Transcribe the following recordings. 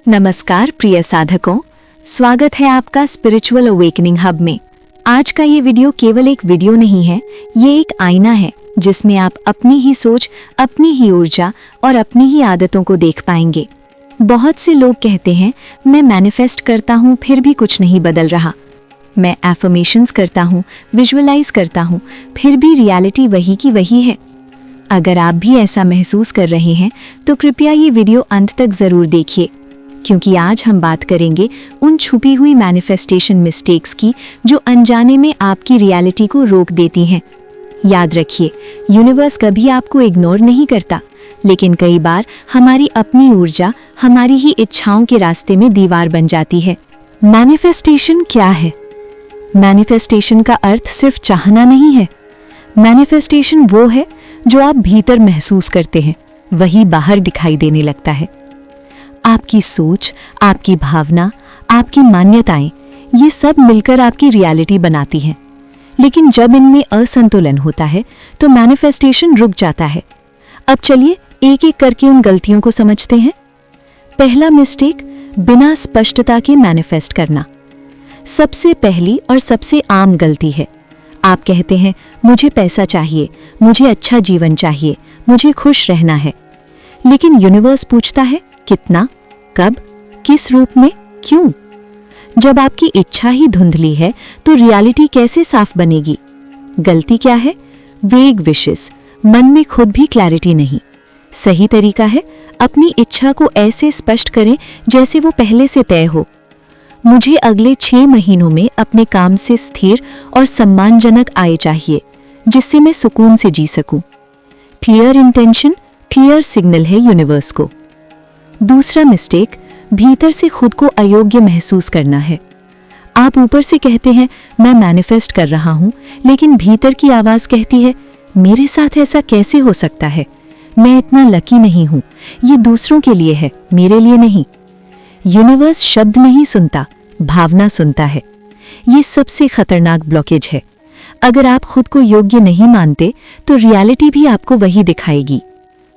नमस्कार प्रिय साधकों, स्वागत है आपका स्पिरिचुअल अवेकनिंग हब में। आज का ये वीडियो केवल एक वीडियो नहीं है, ये एक आईना है जिसमें आप अपनी ही सोच, अपनी ही ऊर्जा और अपनी ही आदतों को देख पाएंगे। बहुत से लोग कहते हैं मैं मैनिफेस्ट करता हूँ फिर भी कुछ नहीं बदल रहा। मैं एफर्मेशंस करता हूँ, विजुअलाइज करता हूँ, फिर भी रियलिटी वही की वही है। अगर आप भी ऐसा महसूस कर रहे हैं तो कृपया ये वीडियो अंत तक ज़रूर देखिए, क्योंकि आज हम बात करेंगे उन छुपी हुई मैनिफेस्टेशन मिस्टेक्स की जो अनजाने में आपकी रियलिटी को रोक देती हैं। याद रखिए, यूनिवर्स कभी आपको इग्नोर नहीं करता, लेकिन कई बार हमारी अपनी ऊर्जा हमारी ही इच्छाओं के रास्ते में दीवार बन जाती है। मैनिफेस्टेशन क्या है? मैनिफेस्टेशन का अर्थ सिर्फ चाहना नहीं है। मैनिफेस्टेशन वो है जो आप भीतर महसूस करते हैं, वही बाहर दिखाई देने लगता है। आपकी सोच, आपकी भावना, आपकी मान्यताएं, ये सब मिलकर आपकी रियलिटी बनाती हैं। लेकिन जब इनमें असंतुलन होता है तो मैनिफेस्टेशन रुक जाता है। अब चलिए एक एक करके उन गलतियों को समझते हैं। पहला मिस्टेक, बिना स्पष्टता के मैनिफेस्ट करना। सबसे पहली और सबसे आम गलती है। आप कहते हैं मुझे पैसा चाहिए, मुझे अच्छा जीवन चाहिए, मुझे खुश रहना है। लेकिन यूनिवर्स पूछता है कितना, कब, किस रूप में, क्यों? जब आपकी इच्छा ही धुंधली है तो रियलिटी कैसे साफ बनेगी? गलती क्या है? वेग विशेस, मन में खुद भी क्लैरिटी नहीं। सही तरीका है अपनी इच्छा को ऐसे स्पष्ट करें जैसे वो पहले से तय हो। मुझे अगले 6 महीनों में अपने काम से स्थिर और सम्मानजनक आय चाहिए, जिससे मैं सुकून से जी सकूं। क्लियर इंटेंशन, क्लियर सिग्नल है यूनिवर्स को। दूसरा मिस्टेक, भीतर से खुद को अयोग्य महसूस करना है। आप ऊपर से कहते हैं मैं मैनिफेस्ट कर रहा हूं, लेकिन भीतर की आवाज कहती है मेरे साथ ऐसा कैसे हो सकता है, मैं इतना लकी नहीं हूं, ये दूसरों के लिए है, मेरे लिए नहीं। यूनिवर्स शब्द नहीं सुनता, भावना सुनता है। ये सबसे खतरनाक ब्लॉकेज है। अगर आप खुद को योग्य नहीं मानते तो रियलिटी भी आपको वही दिखाएगी।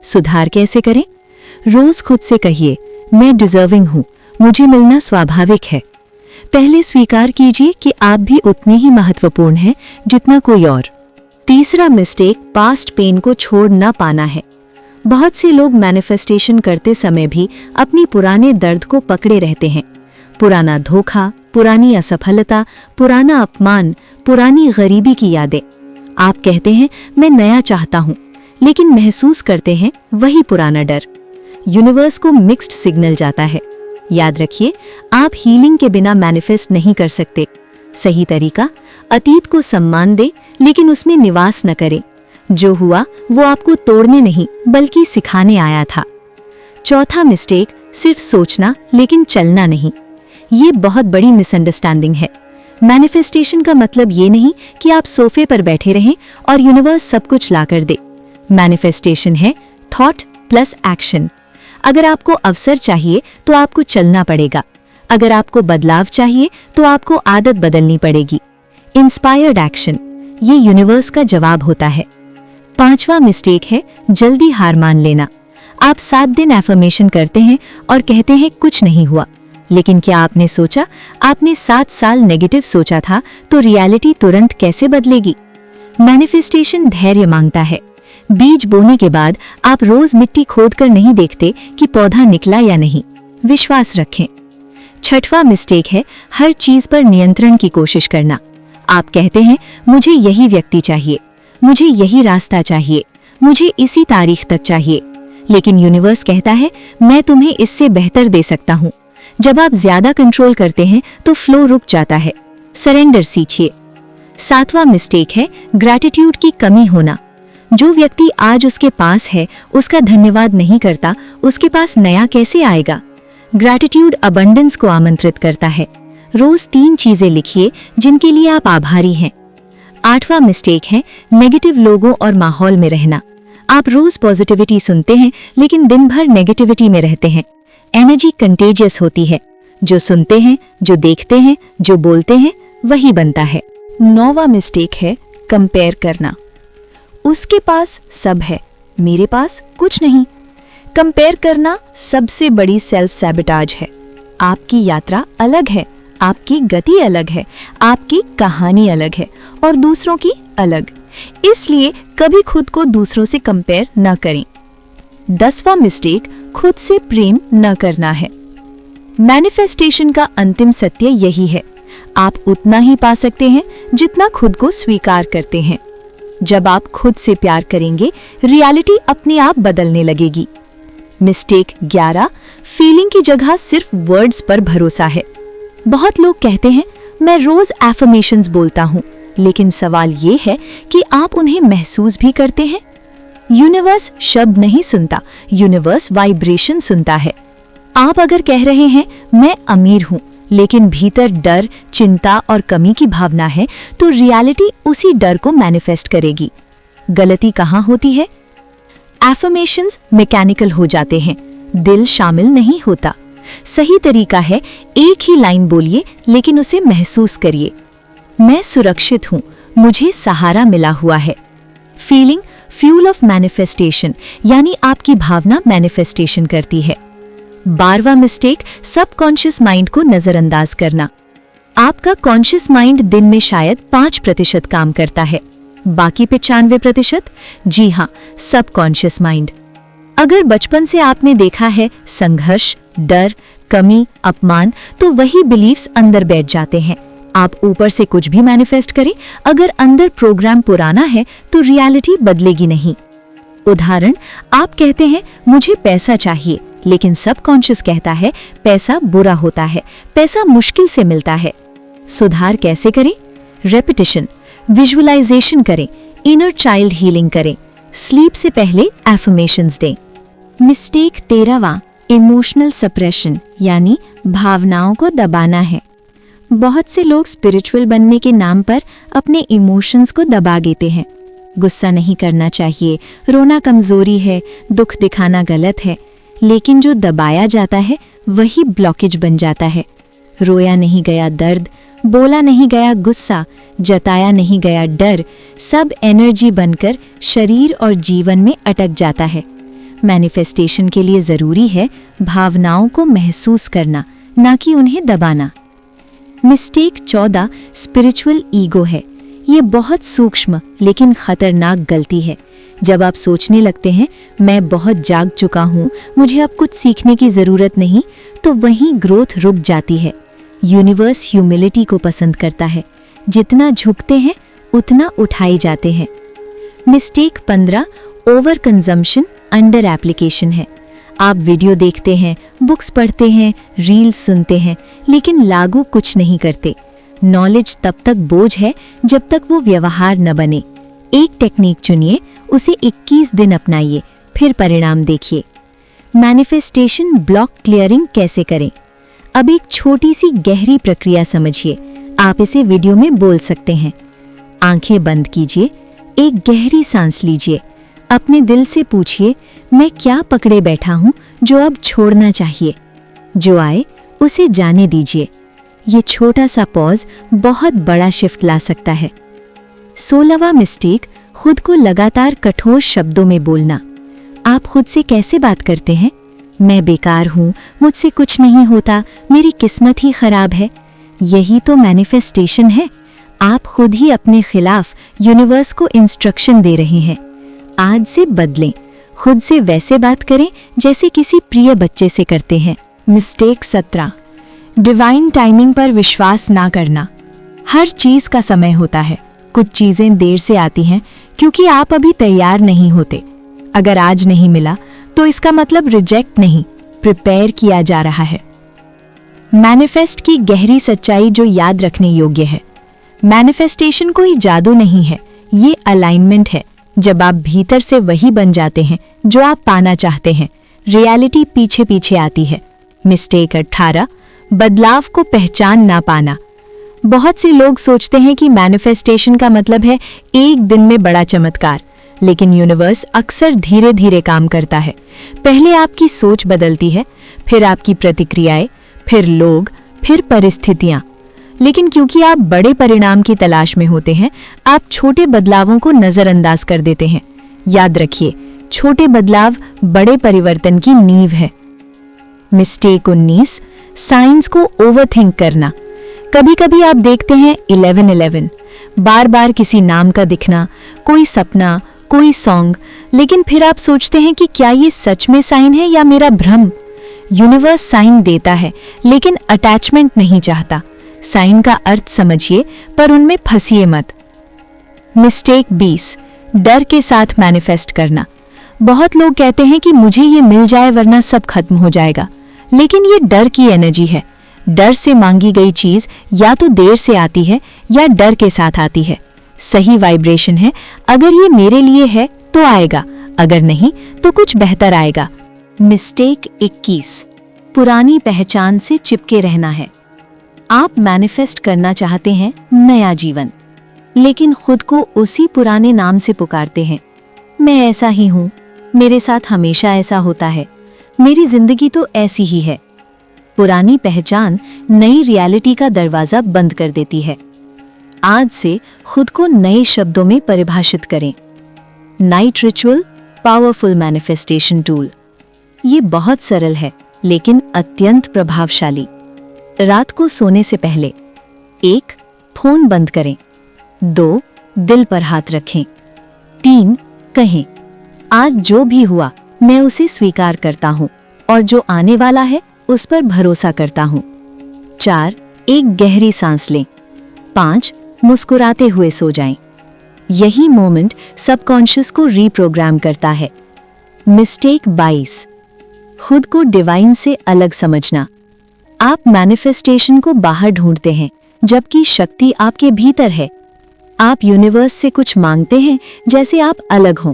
सुधार कैसे करें? रोज खुद से कहिए मैं डिजर्विंग हूं, मुझे मिलना स्वाभाविक है। पहले स्वीकार कीजिए कि आप भी उतने ही महत्वपूर्ण हैं जितना कोई और। तीसरा मिस्टेक, पास्ट पेन को छोड़ ना पाना है। बहुत से लोग मैनिफेस्टेशन करते समय भी अपनी पुराने दर्द को पकड़े रहते हैं। पुराना धोखा, पुरानी असफलता, पुराना अपमान, पुरानी गरीबी की यादें। आप कहते हैं मैं नया चाहता हूं, लेकिन महसूस करते हैं वही पुराना डर। यूनिवर्स को मिक्स्ड सिग्नल जाता है। याद रखिए, आप हीलिंग के बिना मैनिफेस्ट नहीं कर सकते। सही तरीका, अतीत को सम्मान दे लेकिन उसमें निवास न करें। जो हुआ वो आपको तोड़ने नहीं बल्कि सिखाने आया था। चौथा मिस्टेक, सिर्फ सोचना लेकिन चलना नहीं। ये बहुत बड़ी मिसअंडरस्टैंडिंग है। मैनिफेस्टेशन का मतलब ये नहीं कि आप सोफे पर बैठे रहें और यूनिवर्स सब कुछ ला कर दे। मैनिफेस्टेशन है थॉट प्लस एक्शन। अगर आपको अवसर चाहिए तो आपको चलना पड़ेगा। अगर आपको बदलाव चाहिए तो आपको आदत बदलनी पड़ेगी। इंस्पायर्ड एक्शन, ये यूनिवर्स का जवाब होता है। पांचवा मिस्टेक है जल्दी हार मान लेना। आप 7 दिन एफर्मेशन करते हैं और कहते हैं कुछ नहीं हुआ, लेकिन क्या आपने सोचा आपने 7 साल नेगेटिव सोचा था तो रियलिटी तुरंत कैसे बदलेगी? मैनिफेस्टेशन धैर्य मांगता है। बीज बोने के बाद आप रोज मिट्टी खोदकर नहीं देखते कि पौधा निकला या नहीं। विश्वास रखें। छठवां मिस्टेक है हर चीज पर नियंत्रण की कोशिश करना। आप कहते हैं मुझे यही व्यक्ति चाहिए, मुझे यही रास्ता चाहिए, मुझे इसी तारीख तक चाहिए, लेकिन यूनिवर्स कहता है मैं तुम्हें इससे बेहतर दे सकता हूँ। जब आप ज्यादा कंट्रोल करते हैं तो फ्लो रुक जाता है। सरेंडर सीखिए। सातवां मिस्टेक है ग्रैटिट्यूड की कमी होना। जो व्यक्ति आज उसके पास है उसका धन्यवाद नहीं करता, उसके पास नया कैसे आएगा? ग्रैटिट्यूड अबंडेंस को आमंत्रित करता है। रोज 3 चीजें लिखिए जिनके लिए आप आभारी हैं। आठवां मिस्टेक है नेगेटिव लोगों और माहौल में रहना। आप रोज पॉजिटिविटी सुनते हैं लेकिन दिन भर नेगेटिविटी में रहते हैं। एनर्जी कंटेजियस होती है। जो सुनते हैं, जो देखते हैं, जो बोलते हैं, वही बनता है। 9वां मिस्टेक है कंपेयर करना। उसके पास सब है, मेरे पास कुछ नहीं। कंपेयर करना सबसे बड़ी सेल्फ सैबोटाज है। आपकी यात्रा अलग है, आपकी गति अलग है, आपकी कहानी अलग है और दूसरों की अलग। इसलिए कभी खुद को दूसरों से कंपेयर न करें। 10वां मिस्टेक, खुद से प्रेम न करना है। मैनिफेस्टेशन का अंतिम सत्य यही है, आप उतना ही पा सकते हैं जितना खुद को स्वीकार करते हैं। जब आप खुद से प्यार करेंगे, रियलिटी अपने आप बदलने लगेगी। मिस्टेक 11, फीलिंग की जगह सिर्फ वर्ड्स पर भरोसा है। बहुत लोग कहते हैं मैं रोज एफर्मेशंस बोलता हूँ, लेकिन सवाल ये है कि आप उन्हें महसूस भी करते हैं? यूनिवर्स शब्द नहीं सुनता, यूनिवर्स वाइब्रेशन सुनता है। आप अगर कह रहे हैं मैं अमीर हूँ, लेकिन भीतर डर, चिंता और कमी की भावना है, तो रियलिटी उसी डर को मैनिफेस्ट करेगी। गलती कहाँ होती है? एफर्मेशंस मैकेनिकल हो जाते हैं, दिल शामिल नहीं होता। सही तरीका है एक ही लाइन बोलिए, लेकिन उसे महसूस करिए। मैं सुरक्षित हूँ, मुझे सहारा मिला हुआ है। फीलिंग फ्यूल ऑफ मैनिफेस्टेशन, यानी आपकी भावना मैनिफेस्टेशन करती है। 12वां मिस्टेक, सबकॉन्शियस माइंड को नजरअंदाज करना। आपका कॉन्शियस माइंड दिन में शायद 5% काम करता है, बाकी 95%? जी हाँ, सबकॉन्शियस माइंड। अगर बचपन से आपने देखा है संघर्ष, डर, कमी, अपमान, तो वही बिलीफ्स अंदर बैठ जाते हैं। आप ऊपर से कुछ भी मैनिफेस्ट करें, अगर अंदर प्रोग्राम पुराना है तो रियलिटी बदलेगी नहीं। उदाहरण, आप कहते हैं मुझे पैसा चाहिए, लेकिन सबकॉन्शियस कहता है पैसा बुरा होता है, पैसा मुश्किल से मिलता है। सुधार कैसे करें? रेपिटेशन, विजुअलाइजेशन करें, इनर चाइल्ड हीलिंग करें, स्लीप से पहले एफर्मेशंस दें। मिस्टेक 13वां, इमोशनल सप्रेशन, यानी भावनाओं को दबाना है। बहुत से लोग स्पिरिचुअल बनने के नाम पर अपने इमोशंस को दबा देते हैं। गुस्सा नहीं करना चाहिए, रोना कमजोरी है, दुख दिखाना गलत है, लेकिन जो दबाया जाता है वही ब्लॉकेज बन जाता है। रोया नहीं गया दर्द, बोला नहीं गया गुस्सा, जताया नहीं गया डर, सब एनर्जी बनकर शरीर और जीवन में अटक जाता है। मैनिफेस्टेशन के लिए जरूरी है भावनाओं को महसूस करना, ना कि उन्हें दबाना। मिस्टेक 14, स्पिरिचुअल ईगो है। ये बहुत सूक्ष्म लेकिन खतरनाक गलती है। जब आप सोचने लगते हैं मैं बहुत जाग चुका हूँ, मुझे अब कुछ सीखने की जरूरत नहीं, तो वहीं ग्रोथ रुक जाती है। यूनिवर्स ह्यूमिलिटी को पसंद करता है, जितना झुकते हैं उतना उठाए जाते हैं। Mistake 15, over consumption under application है। आप वीडियो देखते हैं, बुक्स पढ़ते हैं, रील्स सुनते हैं, लेकिन लागू कुछ नहीं करते। नॉलेज तब तक बोझ है जब तक वो व्यवहार न बने। एक टेक्निक चुनिए, उसे 21 दिन अपनाइए, फिर परिणाम देखिए। मैनिफेस्टेशन ब्लॉक क्लियरिंग कैसे करें? अब एक छोटी सी गहरी प्रक्रिया समझिए। आप इसे वीडियो में बोल सकते हैं। आंखें बंद कीजिए, एक गहरी सांस लीजिए, अपने दिल से पूछिए मैं क्या पकड़े बैठा हूँ जो अब छोड़ना चाहिए। जो आए उसे जाने दीजिए। ये छोटा सा पॉज बहुत बड़ा शिफ्ट ला सकता है। 16वां मिस्टेक, खुद को लगातार कठोर शब्दों में बोलना। आप खुद से कैसे बात करते हैं? मैं बेकार हूँ, मुझसे कुछ नहीं होता, मेरी किस्मत ही खराब है। यही तो मैनिफेस्टेशन है। आप खुद ही अपने खिलाफ यूनिवर्स को इंस्ट्रक्शन दे रहे हैं। आज से बदलें, खुद से वैसे बात करें जैसे किसी प्रिय बच्चे से करते हैं। मिस्टेक 17, डिवाइन टाइमिंग पर विश्वास ना करना। हर चीज का समय होता है। कुछ चीजें देर से आती हैं क्योंकि आप अभी तैयार नहीं होते। अगर आज नहीं मिला तो इसका मतलब रिजेक्ट नहीं, प्रिपेयर किया जा रहा है। मैनिफेस्ट की गहरी सच्चाई जो याद रखने योग्य है। मैनिफेस्टेशन कोई जादू नहीं है, ये अलाइनमेंट है। जब आप भीतर से वही बन जाते हैं जो आप पाना चाहते हैं, रियलिटी पीछे पीछे आती है। मिस्टेक 18, बदलाव को पहचान ना पाना। बहुत से लोग सोचते हैं कि मैनिफेस्टेशन का मतलब है एक दिन में बड़ा चमत्कार, लेकिन यूनिवर्स अक्सर धीरे धीरे काम करता है। पहले आपकी सोच बदलती है, फिर आपकी प्रतिक्रियाएं, फिर लोग, फिर परिस्थितियां। लेकिन क्योंकि आप बड़े परिणाम की तलाश में होते हैं, आप छोटे बदलावों को नजरअंदाज कर देते हैं। याद रखिए, छोटे बदलाव बड़े परिवर्तन की नींव है। मिस्टेक 19, साइंस को ओवरथिंक करना। कभी कभी आप देखते हैं 11:11, बार बार किसी नाम का दिखना, कोई सपना, कोई सॉन्ग, लेकिन फिर आप सोचते हैं कि क्या ये सच में साइन है या मेरा भ्रम। यूनिवर्स साइन देता है लेकिन अटैचमेंट नहीं चाहता। साइन का अर्थ समझिए पर उनमें फंसिए मत। मिस्टेक 20, डर के साथ मैनिफेस्ट करना। बहुत लोग कहते हैं कि मुझे ये मिल जाए वरना सब खत्म हो जाएगा, लेकिन ये डर की एनर्जी है। डर से मांगी गई चीज या तो देर से आती है या डर के साथ आती है। सही वाइब्रेशन है, अगर ये मेरे लिए है तो आएगा, अगर नहीं तो कुछ बेहतर आएगा। मिस्टेक 21, पुरानी पहचान से चिपके रहना है। आप मैनिफेस्ट करना चाहते हैं नया जीवन, लेकिन खुद को उसी पुराने नाम से पुकारते हैं। मैं ऐसा ही हूँ, मेरे साथ हमेशा ऐसा होता है, मेरी जिंदगी तो ऐसी ही है। पुरानी पहचान नई रियलिटी का दरवाजा बंद कर देती है। आज से खुद को नए शब्दों में परिभाषित करें। Night ritual powerful manifestation tool. ये बहुत सरल है लेकिन अत्यंत प्रभावशाली। रात को सोने से पहले 1. फोन बंद करें। 2. दिल पर हाथ रखें। 3. कहें, आज जो भी हुआ मैं उसे स्वीकार करता हूँ और जो आने वाला है उस पर भरोसा करता हूँ। 4. एक गहरी सांस लें। 5. मुस्कुराते हुए सो जाएं। यही मोमेंट सबकॉन्शियस को रीप्रोग्राम करता है। मिस्टेक 22, खुद को डिवाइन से अलग समझना। आप मैनिफेस्टेशन को बाहर ढूंढते हैं जबकि शक्ति आपके भीतर है। आप यूनिवर्स से कुछ मांगते हैं जैसे आप अलग हों।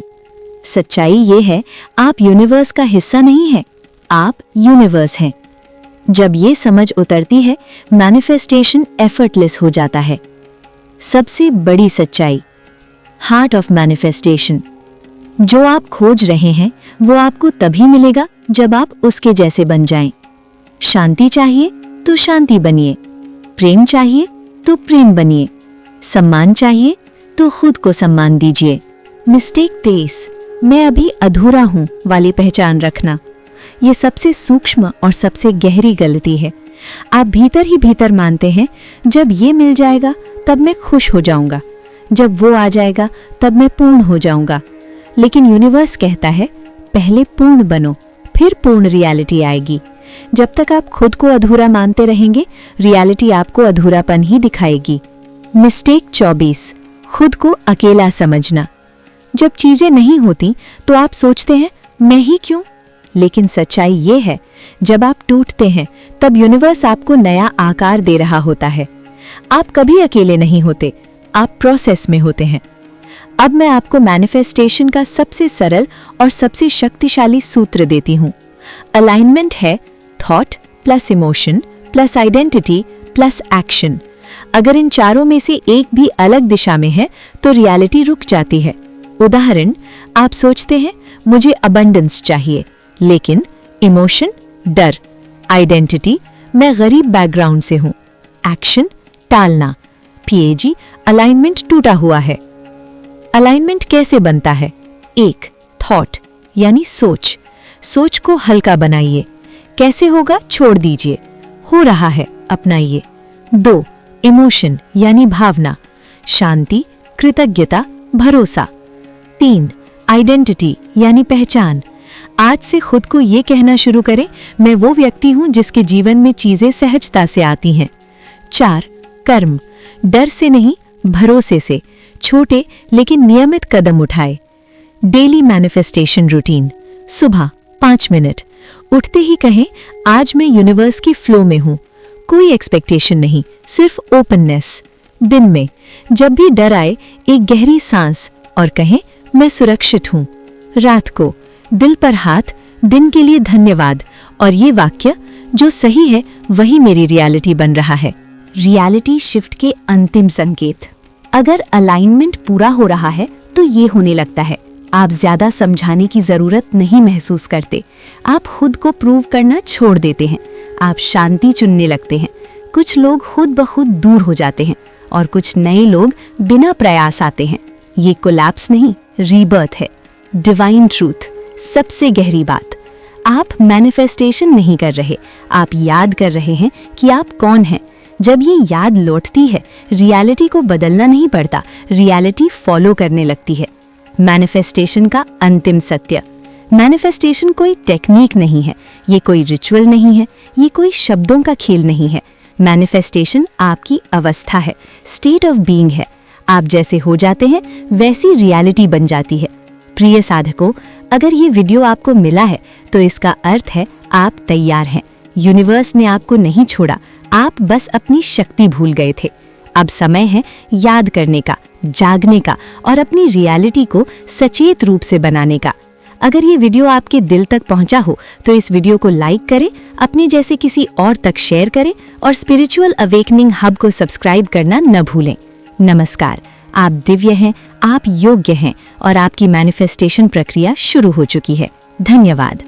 सच्चाई ये है, आप यूनिवर्स का हिस्सा नहीं हैं, आप यूनिवर्स हैं। जब ये समझ उतरती है, मैनिफेस्टेशन एफर्टलेस हो जाता है। सबसे बड़ी सच्चाई, हार्ट ऑफ मैनिफेस्टेशन। जो आप खोज रहे हैं वो आपको तभी मिलेगा जब आप उसके जैसे बन जाएं। शांति चाहिए तो शांति बनिए, प्रेम चाहिए तो प्रेम बनिए, सम्मान चाहिए तो खुद को सम्मान दीजिए। मिस्टेक 23, मैं अभी अधूरा हूँ वाली पहचान रखना। ये सबसे सूक्ष्म और सबसे गहरी गलती है। आप भीतर ही भीतर मानते हैं जब ये मिल जाएगा तब मैं खुश हो जाऊंगा, जब वो आ जाएगा तब मैं पूर्ण हो जाऊंगा। लेकिन यूनिवर्स कहता है पहले पूर्ण बनो, फिर पूर्ण रियलिटी आएगी। जब तक आप खुद को अधूरा मानते रहेंगे, रियलिटी आपको अधूरापन ही दिखाएगी। मिस्टेक 24, खुद को अकेला समझना। जब चीजें नहीं होती तो आप सोचते हैं मैं ही क्यों, लेकिन सच्चाई ये है, जब आप टूटते हैं तब यूनिवर्स आपको नया आकार दे रहा होता है। आप कभी अकेले नहीं होते, आप प्रोसेस में होते हैं। अब मैं आपको मैनिफेस्टेशन का सबसे सरल और सबसे शक्तिशाली सूत्र देती हूँ। अलाइनमेंट है thought plus emotion plus identity plus action. अगर इन चारों में से एक भी अलग दिशा में है तो रियलिटी रुक जाती है। उदाहरण, आप सोचते हैं मुझे अबंडेंस चाहिए, लेकिन इमोशन डर, आइडेंटिटी मैं गरीब बैकग्राउंड से हूँ, एक्शन टालना। पीएजी अलाइनमेंट टूटा हुआ है। अलाइनमेंट कैसे बनता है? 1. थॉट यानी सोच। सोच को हल्का बनाइए। कैसे होगा? छोड़ दीजिए। हो रहा है, अपनाइए। 2. इमोशन यानी भावना। शांति, कृतज्ञता, भरोसा। 3. आइडेंटिटी यानी पहचान। आज से खुद को ये कहना शुरू करें, मैं वो व्यक्ति हूं जिसके जीवन में चीजें सहजता से आती हैं। 4. कर्म, डर से नहीं भरोसे से छोटे लेकिन नियमित कदम उठाए। डेली मैनिफेस्टेशन रूटीन, सुबह 5 मिनट उठते ही कहें आज मैं यूनिवर्स की फ्लो में हूं, कोई एक्सपेक्टेशन नहीं, सिर्फ ओपननेस। दिन में जब भी डर आए एक गहरी सांस और कहें मैं सुरक्षित हूं। रात को दिल पर हाथ, दिन के लिए धन्यवाद, और ये वाक्य जो सही है वही मेरी रियलिटी बन रहा है। रियलिटी शिफ्ट के अंतिम संकेत। अगर अलाइनमेंट पूरा हो रहा है तो ये होने लगता है, आप ज्यादा समझाने की जरूरत नहीं महसूस करते, आप खुद को प्रूव करना छोड़ देते हैं, आप शांति चुनने लगते हैं। कुछ लोग खुद ब खुद दूर हो जाते हैं और कुछ नए लोग बिना प्रयास आते हैं। ये कोलैप्स नहीं, रीबर्थ है। डिवाइन ट्रूथ, सबसे गहरी बात, आप मैनिफेस्टेशन नहीं कर रहे, आप याद कर रहे हैं कि आप कौन हैं। जब ये याद लौटती है, रियलिटी को बदलना नहीं पड़ता, रियलिटी फॉलो करने लगती है। मैनिफेस्टेशन का अंतिम सत्य। मैनिफेस्टेशन कोई टेक्निक नहीं है, ये कोई रिचुअल नहीं है, ये कोई शब्दों का खेल नहीं है। मैनिफेस्टेशन आपकी अवस्था है, स्टेट ऑफ बीइंग है। आप जैसे हो जाते हैं वैसी रियलिटी बन जाती है। प्रिय साधकों, अगर ये वीडियो आपको मिला है तो इसका अर्थ है आप तैयार हैं। यूनिवर्स ने आपको नहीं छोड़ा, आप बस अपनी शक्ति भूल गए थे। अब समय है याद करने का, जागने का और अपनी रियलिटी को सचेत रूप से बनाने का। अगर ये वीडियो आपके दिल तक पहुंचा हो तो इस वीडियो को लाइक करें, अपने जैसे किसी और तक शेयर करें और स्पिरिचुअल अवेकनिंग हब को सब्सक्राइब करना न भूलें। नमस्कार, आप दिव्य हैं, आप योग्य हैं और आपकी मैनिफेस्टेशन प्रक्रिया शुरू हो चुकी है। धन्यवाद।